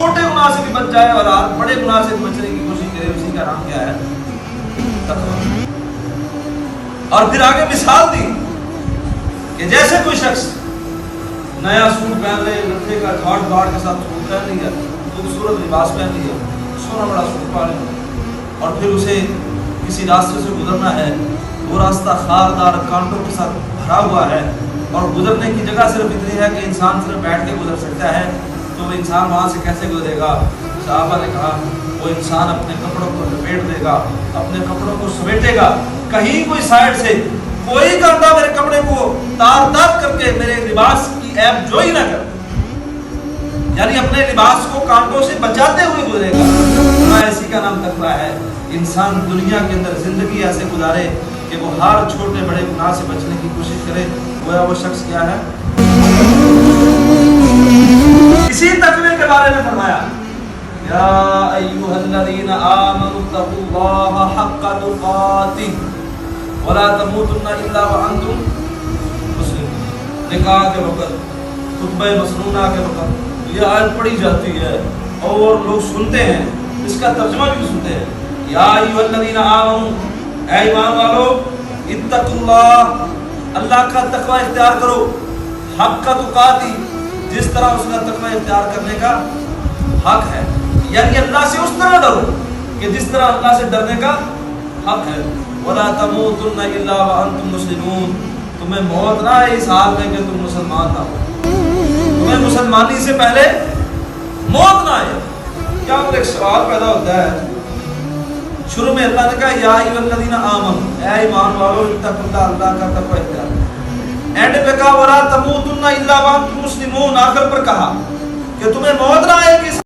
چھوٹے گناہ سے بھی بچ جائے اور بڑے گناہ سے بچنے کی کوشش کرے، اسی کا نام کیا ہے؟ تقوی۔ اور پھر آگے مثال دی کہ جیسے کوئی شخص نیا سوٹ پہن لے، لٹھے کا گھاٹ گھاٹ کے ساتھ سوٹ پہن لیا، خوبصورت لباس پہن لیا، سونا بڑا سوٹ پا لیا، اور پھر اسے کسی راستے سے گزرنا ہے، وہ راستہ خاردار کانٹوں کے ساتھ بھرا ہوا ہے، اور گزرنے کی جگہ صرف اتنی ہے کہ انسان صرف بیٹھ کے گزر سکتا ہے، تو وہ انسان وہاں سے کیسے گزرے گا؟ صحابہ نے کہا وہ انسان اپنے کپڑوں کو لپیٹ دے گا، اپنے کپڑوں کو سمیٹے گا، کہیں کوئی سائڈ سے کوئی کانٹا میرے کپڑے کو تار تار کر کے میرے لباس کی عیب جوئی نہ کر، یعنی اپنے لباس کو کانٹوں سے بچاتے ہوئے گزرے گا۔ اسی کا نام تقویٰ ہے۔ انسان دنیا کے اندر زندگی ایسے گزارے کہ وہ ہر چھوٹے بڑے گناہ سے بچنے کی کوشش کرے، گویا وہ شخص کیا ہے؟ اسی تقوی کے بارے میں فرمایا یا ایھا الذین آمنوا اتقوا اللہ حق تقاتہ ولا تموتن الا وانتم مسلمون۔ نکاح کے وقت، خطبہ مسنونہ کے وقت یہ آیت پڑھی جاتی ہے اور لوگ سنتے ہیں، اس کا ترجمہ بھی سنتے ہیں، یا ایھا الذین آمنوا، اے ایمان والو، اتقوا اللہ، اللہ کا تقوی اختیار کرو، حق تقاتہ، جس طرح اس کا تقوی اختیار کرنے کا حق ہے، یعنی اللہ سے اس طرح ڈرو کہ جس طرح اللہ سے ڈرنے کا حق ہے۔ وَلَا تَمُوتُنَّ إِلَّا وَأَنْتُمْ مُسْلِمُونَ، تمہیں موت نہ آئے اس حال میں کہ تم مسلمان نہ ہو، تمہیں مسلمانی سے پہلے موت نہ آئے۔ کیا ایک سوال پیدا ہوتا ہے، شروع میں اللہ نے کہا یا ایھا الذین آمنوا، اے ایمان والو، اتقوا اللہ، اللہ کا تقوی اختیار کرو، اینڈ پہ کہا وَلَا تَمُوتُنَّ إِلَّا وَأَنْتُمْ مُسْلِمُونَ، آخر پر کہا کہ تمہیں موت نہ آئے کہ